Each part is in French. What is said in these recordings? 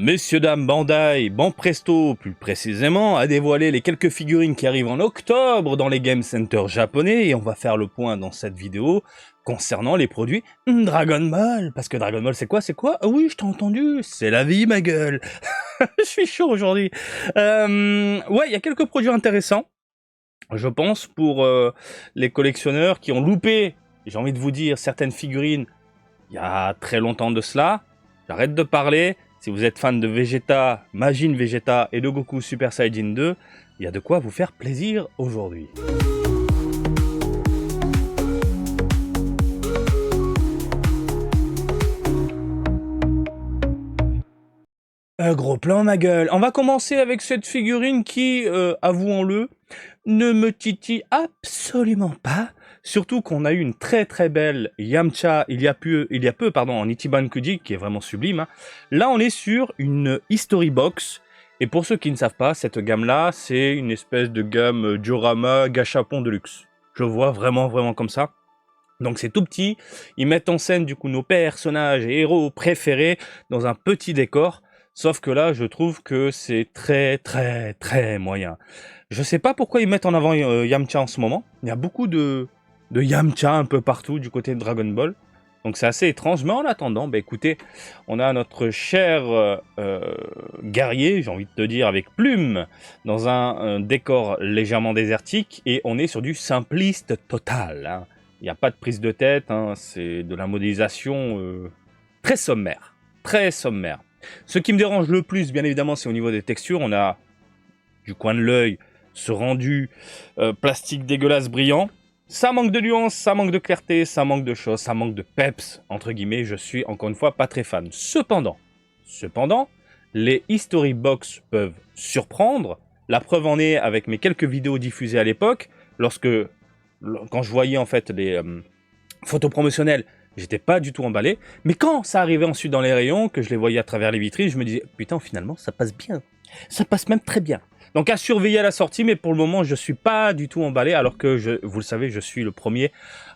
Messieurs, dames, Bandai, Ban Presto plus précisément, a dévoilé les quelques figurines qui arrivent en octobre dans les Game Center japonais et on va faire le point dans cette vidéo concernant les produits Dragon Ball. Parce que Dragon Ball c'est quoi? Ah oui, je t'ai entendu, c'est la vie ma gueule. Je suis chaud aujourd'hui. Ouais, il y a quelques produits intéressants, je pense, pour les collectionneurs qui ont loupé, j'ai envie de vous dire, certaines figurines il y a très longtemps de cela. J'arrête de parler. Si vous êtes fan de Vegeta, Majin Vegeta et de Goku Super Saiyajin 2, il y a de quoi vous faire plaisir aujourd'hui. Un gros plan ma gueule. On va commencer avec cette figurine qui, avouons-le, ne me titille absolument pas. Surtout qu'on a eu une très très belle Yamcha il y a peu en Ichiban Kuji, qui est vraiment sublime. Hein. Là on est sur une History Box. Et pour ceux qui ne savent pas, cette gamme-là, c'est une espèce de gamme diorama gachapon de luxe. Je le vois vraiment comme ça. Donc c'est tout petit. Ils mettent en scène du coup nos personnages et héros préférés dans un petit décor. Sauf que là, je trouve que c'est très moyen. Je sais pas pourquoi ils mettent en avant Yamcha en ce moment. Il y a beaucoup de Yamcha un peu partout du côté de Dragon Ball. Donc c'est assez étrange. Mais en attendant, bah, écoutez, on a notre cher guerrier, j'ai envie de te dire, avec plume, dans un décor légèrement désertique. Et on est sur du simpliste total. Hein. Il n'y a pas de prise de tête. Hein. C'est de la modélisation très sommaire. Très sommaire. Ce qui me dérange le plus, bien évidemment, c'est au niveau des textures. On a du coin de l'œil ce rendu plastique dégueulasse brillant. Ça manque de nuances, ça manque de clarté, ça manque de choses, ça manque de peps, entre guillemets. Je suis, encore une fois, pas très fan. Cependant, les History Box peuvent surprendre. La preuve en est avec mes quelques vidéos diffusées à l'époque, quand je voyais en fait les photos promotionnelles, j'étais pas du tout emballé, mais quand ça arrivait ensuite dans les rayons, que je les voyais à travers les vitrines, je me disais, putain, finalement, ça passe bien. Ça passe même très bien. Donc à surveiller à la sortie, mais pour le moment, je suis pas du tout emballé, alors que, vous le savez, je suis le premier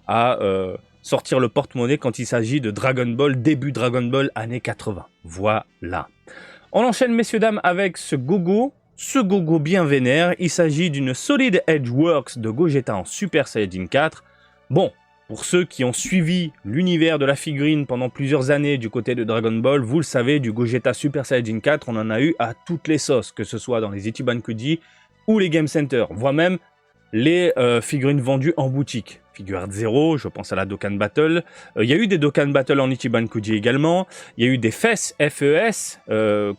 à sortir le porte-monnaie quand il s'agit de Dragon Ball, début Dragon Ball, années 80. Voilà. On enchaîne, messieurs, dames, avec ce gogo bien vénère. Il s'agit d'une Solid Edge Works de Gogeta en Super Saiyajin 4. Bon, pour ceux qui ont suivi l'univers de la figurine pendant plusieurs années du côté de Dragon Ball, vous le savez, du Gogeta Super Saiyajin 4, on en a eu à toutes les sauces, que ce soit dans les Ichiban Kuji ou les Game Center, voire même les figurines vendues en boutique. Figure Art Zero, je pense à la Dokkan Battle. Il y a eu des Dokkan Battle en Ichiban Kuji également. Il y a eu des FES, FES,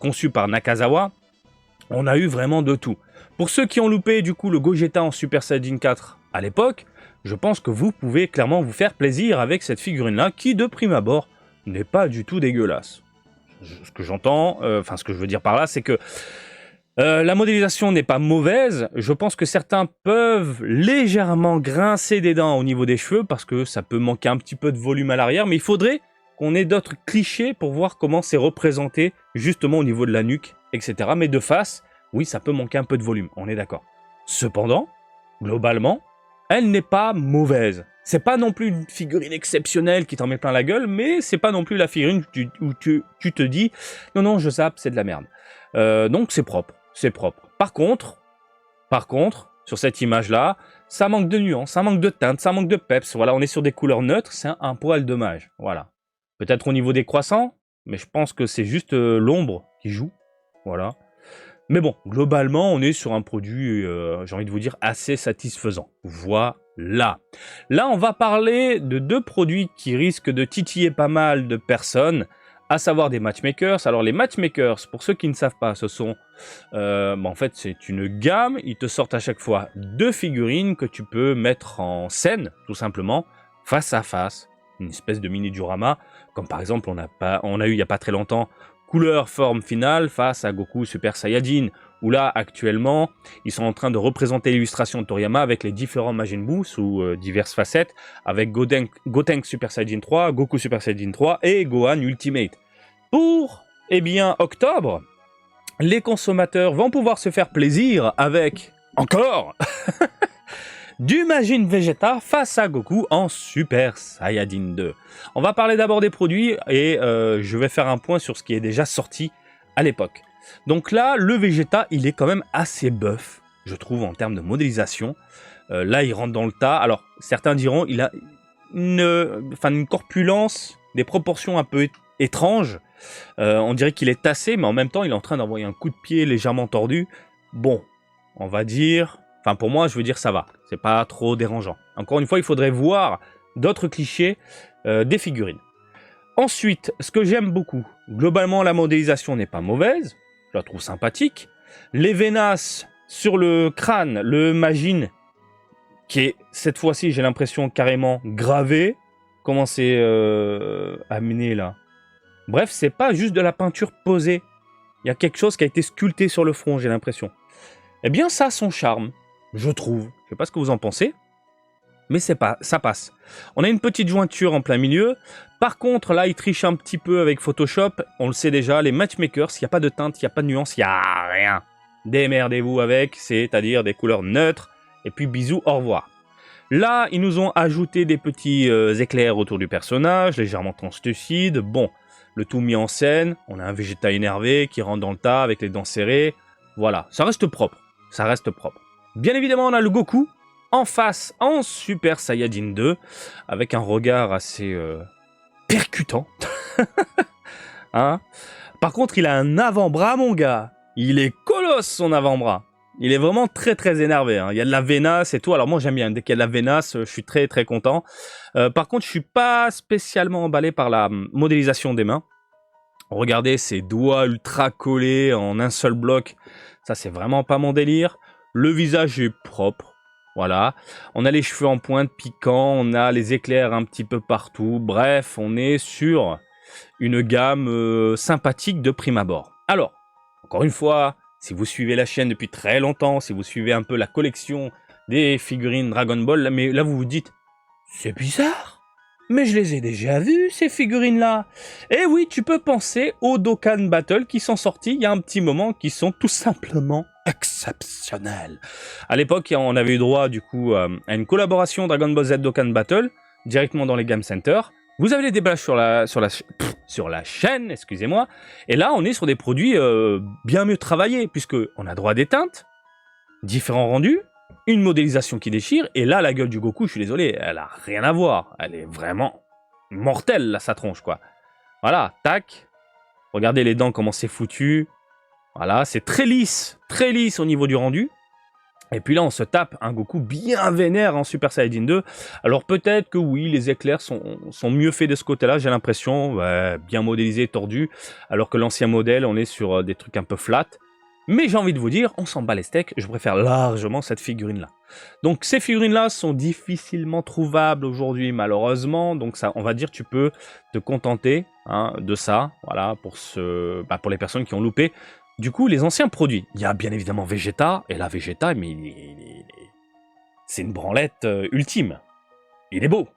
conçus par Nakazawa. On a eu vraiment de tout. Pour ceux qui ont loupé du coup le Gogeta en Super Saiyajin 4 à l'époque, je pense que vous pouvez clairement vous faire plaisir avec cette figurine-là, qui de prime abord n'est pas du tout dégueulasse. Ce que j'entends, ce que je veux dire par là, c'est que la modélisation n'est pas mauvaise. Je pense que certains peuvent légèrement grincer des dents au niveau des cheveux, parce que ça peut manquer un petit peu de volume à l'arrière, mais il faudrait qu'on ait d'autres clichés pour voir comment c'est représenté justement au niveau de la nuque, etc. Mais de face, oui, ça peut manquer un peu de volume, on est d'accord. Cependant, globalement, elle n'est pas mauvaise. C'est pas non plus une figurine exceptionnelle qui t'en met plein la gueule, mais c'est pas non plus la figurine où tu te dis « Non, je zappe, c'est de la merde ». Donc c'est propre, c'est propre. Par contre, sur cette image-là, ça manque de nuances, ça manque de teinte, ça manque de peps. Voilà, on est sur des couleurs neutres, c'est un poil dommage. Voilà. Peut-être au niveau des croissants, mais je pense que c'est juste l'ombre qui joue. Voilà. Mais bon, globalement, on est sur un produit, j'ai envie de vous dire, assez satisfaisant. Voilà. Là, on va parler de deux produits qui risquent de titiller pas mal de personnes, à savoir des matchmakers. Alors, les matchmakers, pour ceux qui ne savent pas, ce sont... en fait, c'est une gamme. Ils te sortent à chaque fois deux figurines que tu peux mettre en scène, tout simplement, face à face. Une espèce de mini-diorama, comme par exemple, on a eu il n'y a pas très longtemps couleur, forme finale face à Goku Super Saiyajin, où là, actuellement, ils sont en train de représenter l'illustration de Toriyama avec les différents Majin Buu sous diverses facettes, avec Gotenks Super Saiyajin 3, Goku Super Saiyajin 3 et Gohan Ultimate. Pour, octobre, les consommateurs vont pouvoir se faire plaisir avec, encore du Majin Vegeta face à Goku en Super Saiyajin 2. On va parler d'abord des produits et je vais faire un point sur ce qui est déjà sorti à l'époque. Donc là, le Vegeta, il est quand même assez buff, je trouve, en termes de modélisation. Là, il rentre dans le tas. Alors, certains diront, il a une corpulence, des proportions un peu étranges. On dirait qu'il est tassé, mais en même temps, il est en train d'envoyer un coup de pied légèrement tordu. Bon, on va dire... Enfin, pour moi, je veux dire, ça va. C'est pas trop dérangeant. Encore une fois, il faudrait voir d'autres clichés des figurines. Ensuite, ce que j'aime beaucoup, globalement, la modélisation n'est pas mauvaise. Je la trouve sympathique. Les Venas sur le crâne, le Majin, qui est, cette fois-ci, j'ai l'impression, carrément gravé. Comment c'est amené, là? Bref, c'est pas juste de la peinture posée. Il y a quelque chose qui a été sculpté sur le front, j'ai l'impression. Eh bien, ça a son charme, je trouve. Je sais pas ce que vous en pensez, mais c'est pas, ça passe. On a une petite jointure en plein milieu. Par contre, là, il triche un petit peu avec Photoshop. On le sait déjà, les matchmakers, il n'y a pas de teinte, il n'y a pas de nuance, il n'y a rien. Démerdez-vous avec, c'est-à-dire des couleurs neutres. Et puis, bisous, au revoir. Là, ils nous ont ajouté des petits éclairs autour du personnage, légèrement translucides. Bon, le tout mis en scène. On a un Vegeta énervé qui rentre dans le tas avec les dents serrées. Voilà, ça reste propre. Ça reste propre. Bien évidemment, on a le Goku en face, en Super Saiyajin 2, avec un regard assez percutant. Hein? Par contre, il a un avant-bras, mon gars. Il est colosse, son avant-bras. Il est vraiment très très énervé. Hein. Il y a de la vénasse et tout. Alors moi, j'aime bien. Dès qu'il y a de la vénasse, je suis très très content. Par contre, je suis pas spécialement emballé par la modélisation des mains. Regardez ces doigts ultra collés en un seul bloc. Ça, c'est vraiment pas mon délire. Le visage est propre. Voilà. On a les cheveux en pointe piquants. On a les éclairs un petit peu partout. Bref, on est sur une gamme sympathique de prime abord. Alors, encore une fois, si vous suivez la chaîne depuis très longtemps, si vous suivez un peu la collection des figurines Dragon Ball, mais là vous vous dites, c'est bizarre. Mais je les ai déjà vues, ces figurines-là. Et oui, tu peux penser aux Dokkan Battle qui sont sortis il y a un petit moment, qui sont tout simplement exceptionnels. À l'époque, on avait eu droit, du coup, à une collaboration Dragon Ball Z Dokkan Battle, directement dans les Game Center. Vous avez les déballages sur la chaîne, excusez-moi. Et là, on est sur des produits bien mieux travaillés, puisque on a droit à des teintes, différents rendus, une modélisation qui déchire, et là, la gueule du Goku, je suis désolé, elle a rien à voir. Elle est vraiment mortelle, là, sa tronche, quoi. Voilà, tac. Regardez les dents, comment c'est foutu. Voilà, c'est très lisse au niveau du rendu. Et puis là, on se tape un Goku bien vénère en Super Saiyajin 2. Alors peut-être que oui, les éclairs sont mieux faits de ce côté-là, j'ai l'impression, ouais, bien modélisés, tordus, alors que l'ancien modèle, on est sur des trucs un peu flat. Mais j'ai envie de vous dire, on s'en bat les steaks, je préfère largement cette figurine-là. Donc ces figurines-là sont difficilement trouvables aujourd'hui, malheureusement. Donc ça, on va dire, tu peux te contenter de ça, voilà, pour les personnes qui ont loupé. Du coup, les anciens produits, il y a bien évidemment Vegeta, et là, Vegeta, mais c'est une branlette ultime. Il est beau.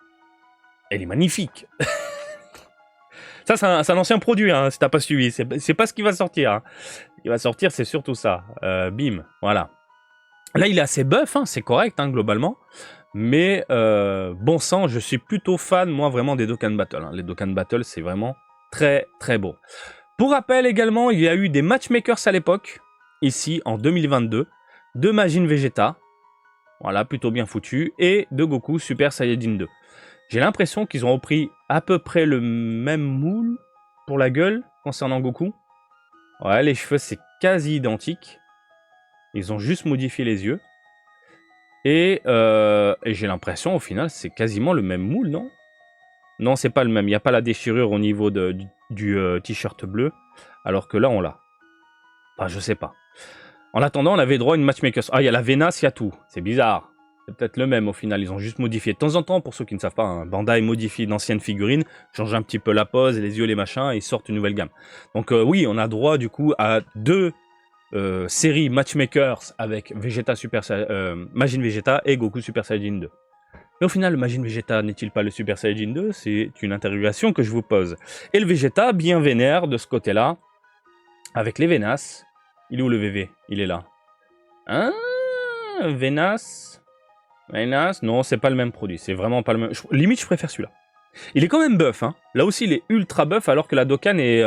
Elle est magnifique. Ça, c'est un ancien produit, hein, si t'as pas suivi. C'est pas ce qui va sortir. Hein. Ce qui va sortir, c'est surtout ça. Bim, voilà. Là, il est assez buff, hein, c'est correct, hein, globalement. Mais, bon sang, je suis plutôt fan, moi, vraiment, des Dokkan Battle. Hein. Les Dokkan Battle, c'est vraiment très, très beau. Pour rappel également, il y a eu des matchmakers à l'époque, ici en 2022, de Majin Vegeta, voilà, plutôt bien foutu, et de Goku Super Saiyajin 2. J'ai l'impression qu'ils ont repris à peu près le même moule pour la gueule concernant Goku. Ouais, les cheveux c'est quasi identique. Ils ont juste modifié les yeux. Et j'ai l'impression au final c'est quasiment le même moule, non? Non, c'est pas le même. Il n'y a pas la déchirure au niveau du t-shirt bleu. Alors que là, on l'a. Enfin, je sais pas. En attendant, on avait droit à une matchmaker. Ah, il y a la Vénace, il y a tout. C'est bizarre. C'est peut-être le même au final. Ils ont juste modifié. De temps en temps, pour ceux qui ne savent pas, hein, Bandai modifie d'anciennes figurines, change un petit peu la pose, les yeux, les machins, et ils sortent une nouvelle gamme. Donc oui, on a droit du coup à deux séries matchmakers avec Vegeta Majin Vegeta et Goku Super Saiyajin 2. Mais au final, le Majin Vegeta n'est-il pas le Super Saiyajin 2? C'est une interrogation que je vous pose. Et le Vegeta, bien vénère de ce côté-là, avec les Vénas. Il est où le VV? Il est là. Hein? Vénas? Non, c'est pas le même produit. C'est vraiment pas le même. Limite, je préfère celui-là. Il est quand même buff, hein. Là aussi, il est ultra buff, alors que la Dokkan est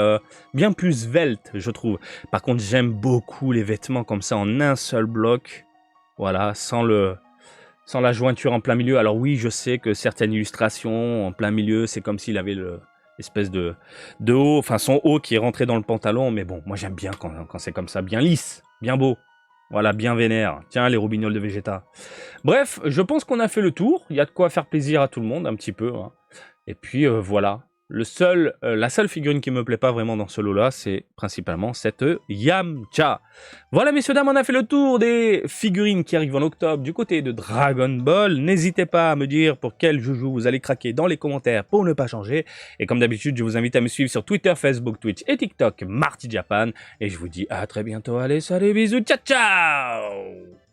bien plus svelte, je trouve. Par contre, j'aime beaucoup les vêtements comme ça, en un seul bloc. Voilà, sans la jointure en plein milieu. Alors oui, je sais que certaines illustrations en plein milieu, c'est comme s'il avait l'espèce de haut, enfin son haut qui est rentré dans le pantalon. Mais bon, moi j'aime bien quand c'est comme ça, bien lisse, bien beau. Voilà, bien vénère. Tiens, les roubignoles de Vegeta. Bref, je pense qu'on a fait le tour. Il y a de quoi faire plaisir à tout le monde, un petit peu, hein. Et puis voilà. La seule figurine qui me plaît pas vraiment dans ce lot-là, c'est principalement cette Yamcha. Voilà, messieurs, dames, on a fait le tour des figurines qui arrivent en octobre du côté de Dragon Ball. N'hésitez pas à me dire pour quel joujou vous allez craquer dans les commentaires pour ne pas changer. Et comme d'habitude, je vous invite à me suivre sur Twitter, Facebook, Twitch et TikTok, Marty Japan. Et je vous dis à très bientôt. Allez, salut, bisous, ciao, ciao!